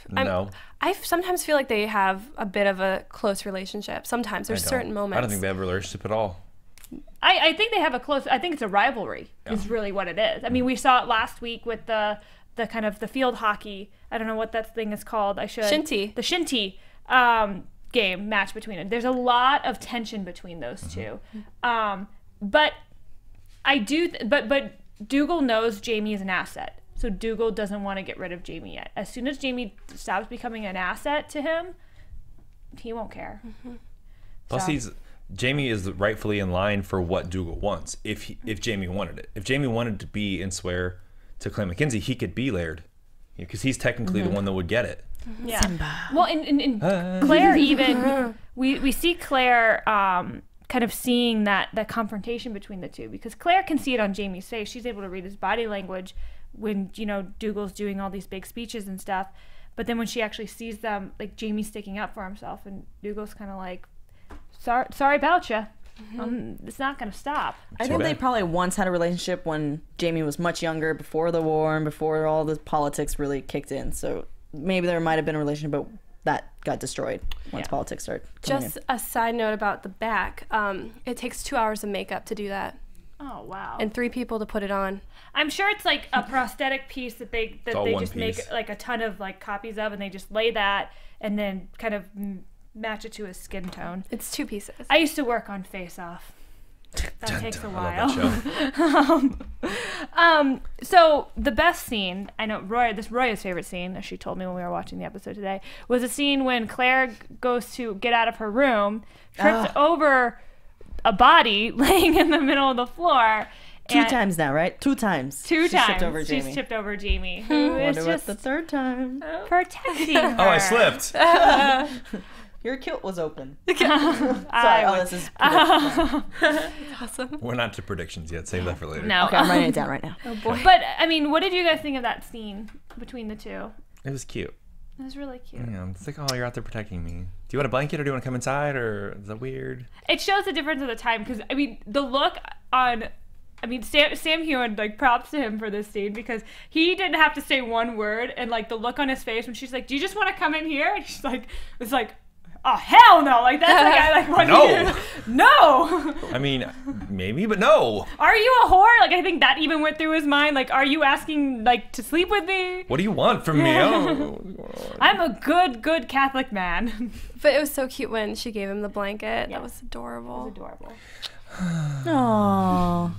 No. I sometimes feel like they have a bit of a close relationship. Sometimes there's certain moments. I don't think they have a relationship at all. I think they have I think it's a rivalry is really what it is. I mean, we saw it last week with the kind of the field hockey. I don't know what that thing is called. Shinty. The Shinty game match between them. There's a lot of tension between those two. But Dugall knows Jamie is an asset. So Dugall doesn't want to get rid of Jamie yet. As soon as Jamie stops becoming an asset to him, he won't care. Plus, Jamie is rightfully in line for what Dugall wants. If Jamie wanted it, if Jamie wanted to be and swear to Clan Mackenzie, he could be Laird, because he's technically the one that would get it. Yeah. Simba. Well, in Claire even we see Claire kind of seeing that confrontation between the two, because Claire can see it on Jamie's face. She's able to read his body language when Dugall's doing all these big speeches and stuff. But then when she actually sees them, like, Jamie's sticking up for himself, and Dugall's kind of like, sorry about you. It's not going to stop. I think they probably once had a relationship when Jamie was much younger, before the war and before all the politics really kicked in. So maybe there might have been a relationship, but that got destroyed once politics started coming Just in. a side note about the back. It takes 2 hours of makeup to do that. Oh, wow. And 3 people to put it on. I'm sure it's like a prosthetic piece that they just make like a ton of like copies of, and they just lay that and then kind of match it to his skin tone. It's 2 pieces. I used to work on Face Off. That takes a while. So the best scene, I know Roya's favorite scene, as she told me when we were watching the episode today, was a scene when Claire goes to get out of her room, trips over a body laying in the middle of the floor. 2 times now, right? 2 times. 2 times. Tripped over Jamie. She's tripped over Jamie, who is just the 3rd time. protecting her. Oh, I slipped. Your kilt was open. Sorry, this is Awesome. We're not to predictions yet. Save that for later. No. Okay, I'm writing it down right now. Oh boy. But I mean, what did you guys think of that scene between the two? It was cute. It was really cute. Yeah, it's like, oh, you're out there protecting me. Do you want a blanket, or do you want to come inside, or is that weird? It shows the difference of the time, because I mean, the look on. I mean, Sam Hewen, like, props to him for this scene, because he didn't have to say one word, and like the look on his face when she's like, "Do you just want to come in here?" And she's like, "It's like, oh hell no!" Like, that's like, I like want No. No. I mean, maybe, but no. Are you a whore? Like, I think that even went through his mind. Like, are you asking like to sleep with me? What do you want from me? Oh, I'm a good Catholic man. But it was so cute when she gave him the blanket. Yeah. That was adorable. It was adorable. Aww.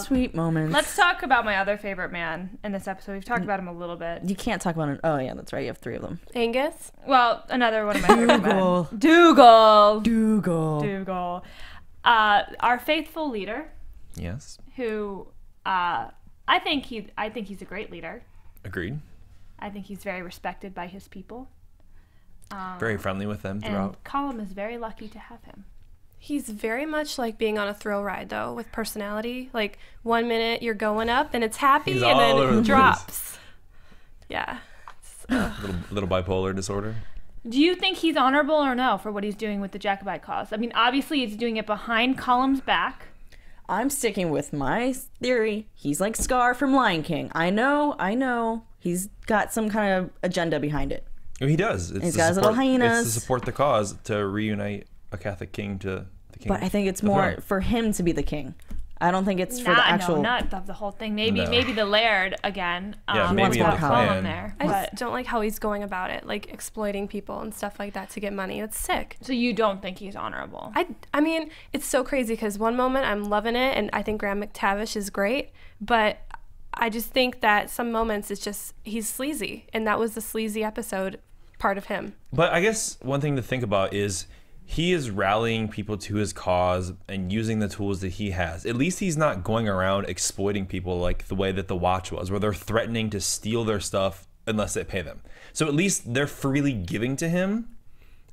Sweet moments. Let's talk about my other favorite man in this episode. We've talked about him a little bit. You can't talk about it. Oh, yeah, that's right. You have 3 of them. Angus? Well, another one of my favorite men. Dugall. Dugall. Our faithful leader, yes. who I think he's a great leader. Agreed. I think he's very respected by his people. Very friendly with them throughout. And Colum is very lucky to have him. He's very much like being on a thrill ride, though, with personality. Like, 1 minute you're going up and it's happy, He's and all then over the it drops. Yeah. little bipolar disorder. Do you think he's honorable or no for what he's doing with the Jacobite cause? I mean, obviously he's doing it behind Colum's back. I'm sticking with my theory. He's like Scar from Lion King. I know. He's got some kind of agenda behind it. Oh, he does. He's got his little hyenas. It's to support the cause, to reunite a Catholic king to the king. But I think it's more for him to be the king. I don't think it's for the actual. No, not the whole thing. Maybe the Laird again. Yeah, maybe the problem plan. there. I But, just don't like how he's going about it, like exploiting people and stuff like that to get money. It's sick. so you don't think he's honorable? I mean, it's so crazy because one moment I'm loving it and I think Graham McTavish is great, but I just think that some moments it's just he's sleazy, and that was the sleazy episode part of him. But I guess one thing to think about is he is rallying people to his cause and using the tools that he has. At least he's not going around exploiting people like the way that The Watch was, where they're threatening to steal their stuff unless they pay them. So at least they're freely giving to him.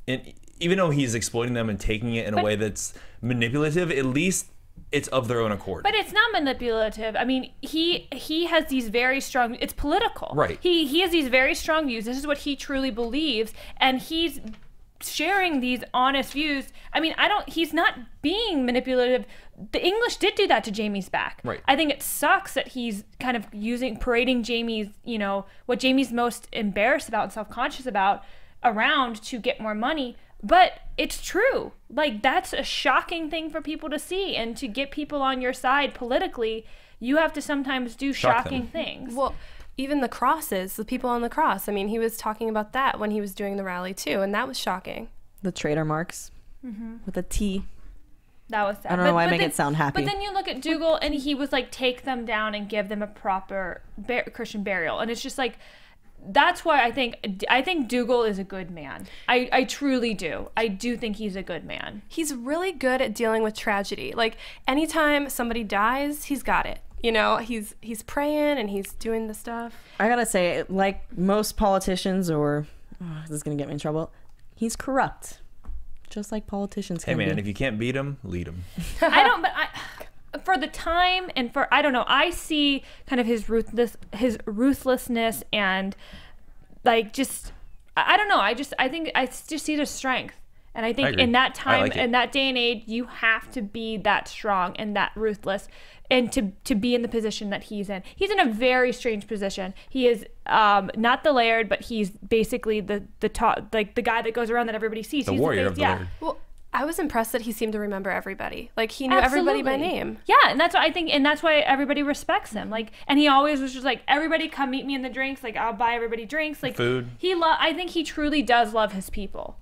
And even though he's exploiting them and taking it in a way that's manipulative, at least it's of their own accord. But it's not manipulative. I mean, he has these very strong. It's political. Right. He has these very strong views. This is what he truly believes, and he's sharing these honest views. I mean, he's not being manipulative. The English did do that to Jamie's back. Right. I think it sucks that he's kind of parading Jamie's, what Jamie's most embarrassed about and self-conscious about around to get more money. But it's true. Like, that's a shocking thing for people to see, and to get people on your side politically, you have to sometimes do shocking things. Well, even the crosses, the people on the cross. I mean, he was talking about that when he was doing the rally too, and that was shocking. The trader marks with a T. That was sad. I don't know why I make it sound happy. But then you look at Dugall, and he was like, take them down and give them a proper Christian burial. And it's just like, that's why I think Dugall is a good man. I truly do. I do think he's a good man. He's really good at dealing with tragedy. Like, anytime somebody dies, he's got it. He's praying and he's doing the stuff. I gotta say, like most politicians, this is gonna get me in trouble, he's corrupt. Just like politicians can Hey man, be. if you can't beat him, lead him. For the time and for, I don't know, I see kind of his ruthlessness and like just, I don't know, I think I just see the strength. And I think in that time, in that day and age, you have to be that strong and that ruthless, and to be in the position that he's in. He's in a very strange position. He is not the Laird, but he's basically the top, like the guy that goes around that everybody sees. The he's warrior of the Laird. Well, I was impressed that he seemed to remember everybody. Like, he knew everybody by name. Yeah, and that's what I think, and that's why everybody respects him. Like, and he always was just like, everybody come meet me in the drinks. Like, I'll buy everybody drinks. Like, food. I think he truly does love his people.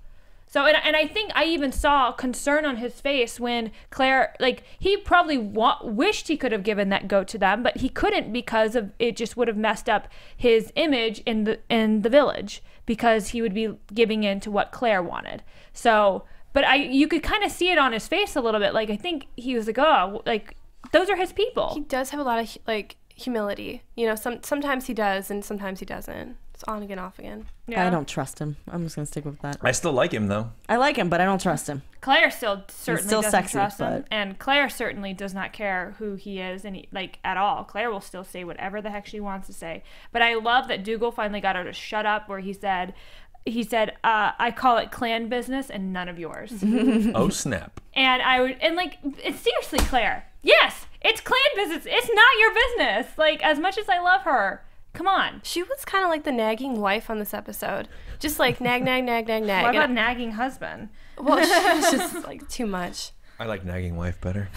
So, and I think I even saw concern on his face when Claire, like, he probably wished he could have given that goat to them, but he couldn't because of it just would have messed up his image in the village, because he would be giving in to what Claire wanted. So, but you could kind of see it on his face a little bit. Like, I think he was like, oh, like, those are his people. He does have a lot of, like, humility. Sometimes he does and sometimes he doesn't. It's on again, off again. Yeah. I don't trust him. I'm just gonna stick with that. I still like him though. I like him, but I don't trust him. Claire certainly doesn't sexy, trust him, but... and Claire certainly does not care who he is, and at all. Claire will still say whatever the heck she wants to say. But I love that Dugall finally got her to shut up, where he said, I call it clan business and none of yours. Oh snap! And it's seriously, Claire. Yes, it's clan business. It's not your business. Like, as much as I love her. Come on. She was kind of like the nagging wife on this episode. Just like nag, nag, nag, nag, nag. What about nagging husband? Well, she was just like too much. I like nagging wife better.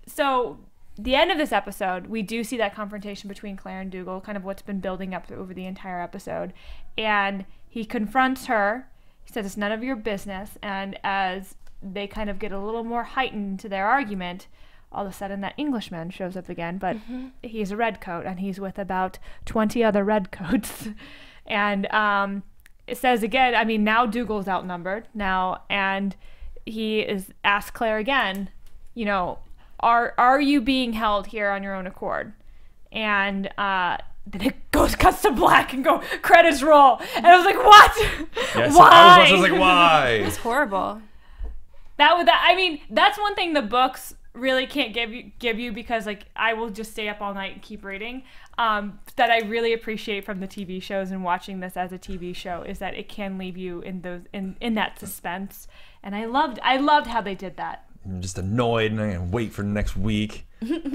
So the end of this episode, we do see that confrontation between Claire and Dugall, kind of what's been building up over the entire episode. And he confronts her. He says, it's none of your business. And as they kind of get a little more heightened to their argument, all of a sudden that Englishman shows up again, but he's a redcoat, and he's with about 20 other redcoats. And it says again, I mean, now Dugall's outnumbered now, and he is asked Claire again, are you being held here on your own accord? And then it cuts to black and credits roll. And I was like, what? Yes, why? I was like, why? It's horrible. That's one thing the books really can't give you because, like, I will just stay up all night and keep reading. That I really appreciate from the TV shows and watching this as a TV show is that it can leave you in that suspense. And I loved how they did that. I'm just annoyed and I'm gonna wait for next week.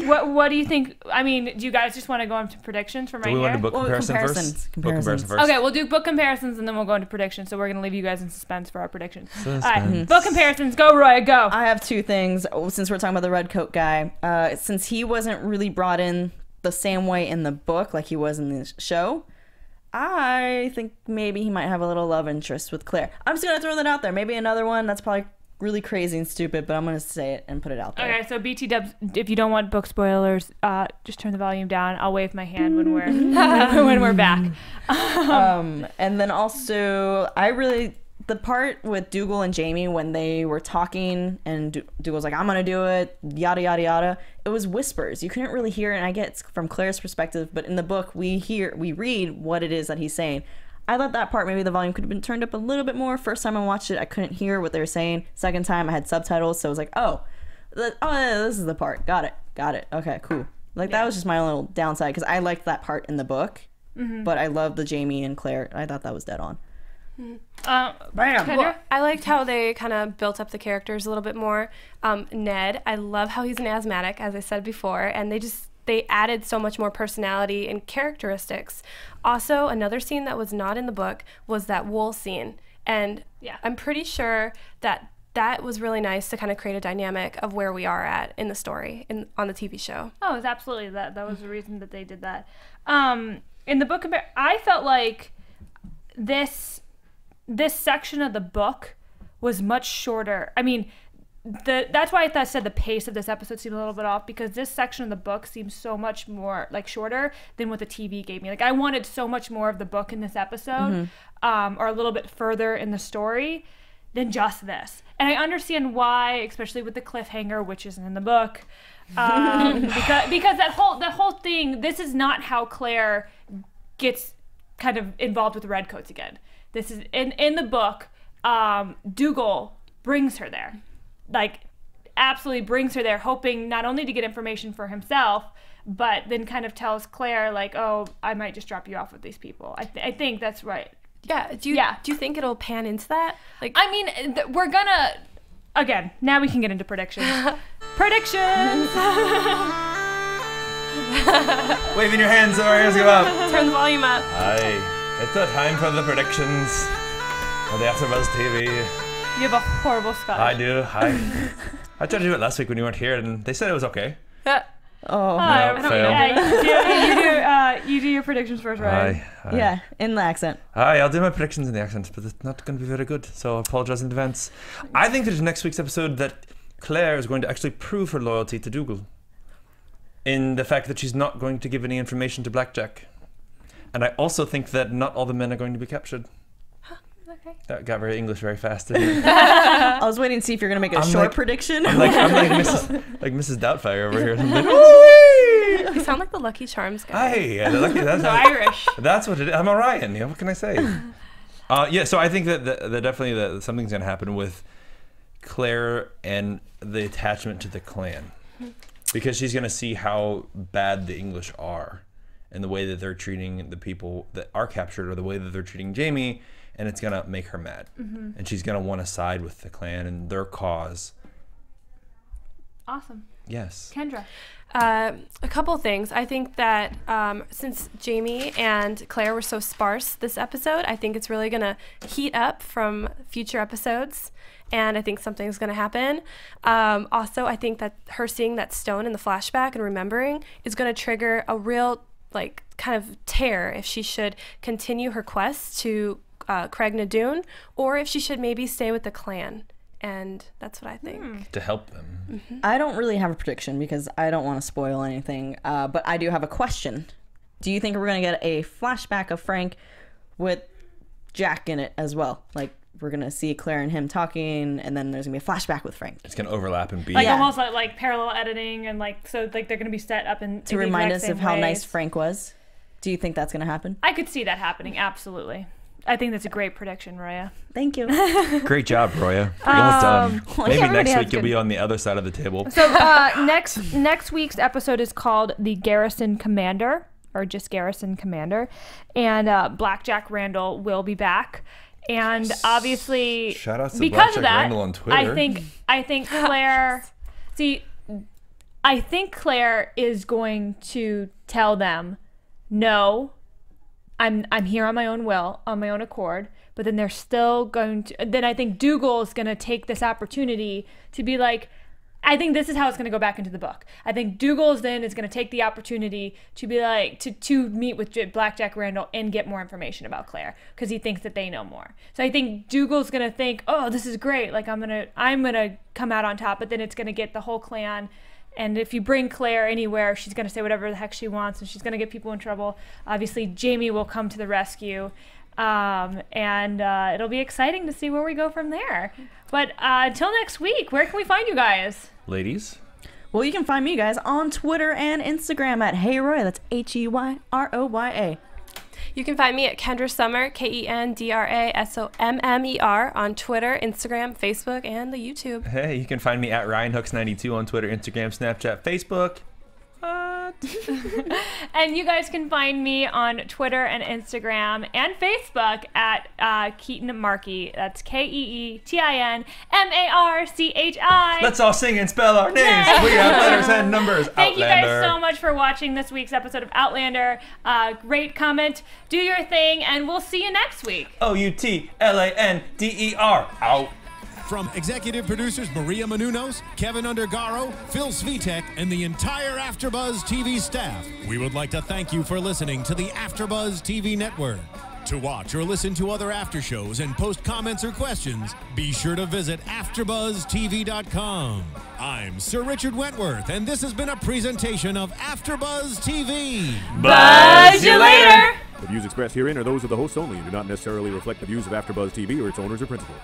What do you think? I mean, do you guys just want to go into predictions from right Do we here? want to book comparison first? Book comparison first. Okay, we'll do book comparisons and then we'll go into predictions. So we're gonna leave you guys in suspense for our predictions. All right, book comparisons. Go, Roya. Go. I have two things. Since we're talking about the red coat guy, since he wasn't really brought in the same way in the book like he was in the show, I think maybe he might have a little love interest with Claire. I'm just gonna throw that out there. Maybe another one that's probably really crazy and stupid, but I'm gonna say it and put it out there. Okay, so BT Dubs, if you don't want book spoilers, just turn the volume down. I'll wave my hand when we're when we're back. And then also, the part with Dugall and Jamie when they were talking and Dugall's like, I'm gonna do it, yada yada yada. It was whispers. You couldn't really hear it, and I get it's from Claire's perspective, but in the book we read what it is that he's saying. I thought that part, maybe the volume could have been turned up a little bit more. First time I watched it, I couldn't hear what they were saying. Second time, I had subtitles, so I was like, this is the part. Got it. Okay, cool. That was just my little downside, because I liked that part in the book, but I love the Jamie and Claire. I thought that was dead on. Bam. Well, I liked how they kind of built up the characters a little bit more. Ned, I love how he's an asthmatic, as I said before, and they added so much more personality and characteristics. Also, another scene that was not in the book was that wool scene. And I'm pretty sure that was really nice to kind of create a dynamic of where we are at in the story on the TV show. Oh, it's absolutely that. That was the reason that they did that. In the book, I felt like this section of the book was much shorter. I mean, that's why I said the pace of this episode seemed a little bit off, because this section of the book seems so much more shorter than what the TV gave me. I wanted so much more of the book in this episode, or a little bit further in the story than just this. And I understand why, especially with the cliffhanger, which isn't in the book, because that whole thing. This is not how Claire gets kind of involved with the Redcoats again. This is in the book. Dugall brings her there. Absolutely brings her there, hoping not only to get information for himself, but then kind of tells Claire, oh, I might just drop you off with these people. I think that's right. Yeah. Do you think it'll pan into that? I mean, we're gonna, again, now we can get into predictions. Predictions! Waving your hands, our hands go up. Turn the volume up. Aye, it's the time for the predictions of the AFTERBUZZ TV. You have a horrible Scottish. I do. I tried to do it last week when you weren't here, and they said it was okay. You do your predictions first, right? Aye. Yeah, in the accent. Aye, I'll do my predictions in the accent, but it's not going to be very good, so I apologize in advance. I think that in next week's episode that Claire is going to actually prove her loyalty to Dugall in the fact that she's not going to give any information to Blackjack. And I also think that not all the men are going to be captured. Okay. That got very English very fast, didn't it? I was waiting to see if you're going to make a short prediction. I'm like Mrs. Doubtfire over here. You sound like the Lucky Charms guy. Aye, that's Irish. That's what it is. I'm Orion. Yeah, what can I say? So I think that definitely something's going to happen with Claire and the attachment to the clan, because she's going to see how bad the English are and the way that they're treating the people that are captured, or the way that they're treating Jamie. And it's going to make her mad. And she's going to want to side with the clan and their cause. Awesome. Yes. Kendra. A couple things. I think that since Jamie and Claire were so sparse this episode, I think it's really going to heat up from future episodes. And I think something's going to happen. Also, I think that her seeing that stone in the flashback and remembering is going to trigger a real, kind of tear if she should continue her quest to Craig Nadoon, or if she should maybe stay with the clan. And that's what I think. To help them. I don't really have a prediction because I don't want to spoil anything, but I do have a question. Do you think we're going to get a flashback of Frank with Jack in it as well? We're going to see Claire and him talking, and then there's going to be a flashback with Frank. It's going to overlap and be... almost like parallel editing, and so they're going to be set up in to remind us of how ways. nice Frank was. Do you think that's going to happen? I could see that happening, absolutely. I think that's a great prediction, Roya. Thank you. Great job, Roya. Well done. Maybe next week you'll good. be on the other side of the table. So next week's episode is called The Garrison Commander, or just Garrison Commander. And Blackjack Randall will be back. And obviously, shout out to because Blackjack of that, Randall on Twitter. I think Claire... See, I think Claire is going to tell them, no, I'm here on my own will, on my own accord, but then they're still going to, then I think Dugall is going to take this opportunity to be like, I think this is how it's going to go back into the book. I think Dugall's then is going to take the opportunity to be like, to meet with Blackjack Randall and get more information about Claire because he thinks that they know more. So I think Dugall's going to think, oh, this is great. Like I'm going to come out on top, but then it's going to get the whole clan. And if you bring Claire anywhere, she's going to say whatever the heck she wants and she's going to get people in trouble. Obviously, Jamie will come to the rescue. And it'll be exciting to see where we go from there. But until next week, where can we find you guys? Ladies? Well, you can find me, guys, on Twitter and Instagram at HeyRoya. That's HeyRoya. You can find me at Kendra Sommer, KendraSommer, on Twitter, Instagram, Facebook, and the YouTube. Hey, you can find me at RyanHooks92 on Twitter, Instagram, Snapchat, Facebook. And you guys can find me on Twitter and Instagram and Facebook at Keetin Marchi. That's KeetinMarchi. Let's all sing and spell our names. Yay! We have letters and numbers. Thank Outlander. you guys so much for watching this week's episode of Outlander. Great comment. Do your thing, and we'll see you next week. Outlander. Out. From executive producers Maria Menounos, Kevin Undergaro, Phil Svitek, and the entire AfterBuzz TV staff, we would like to thank you for listening to the AfterBuzz TV network. To watch or listen to other after shows and post comments or questions, be sure to visit AfterBuzzTV.com. I'm Sir Richard Wentworth, and this has been a presentation of AfterBuzz TV. Buzz you later! The views expressed herein are those of the hosts only and do not necessarily reflect the views of AfterBuzz TV or its owners or principals.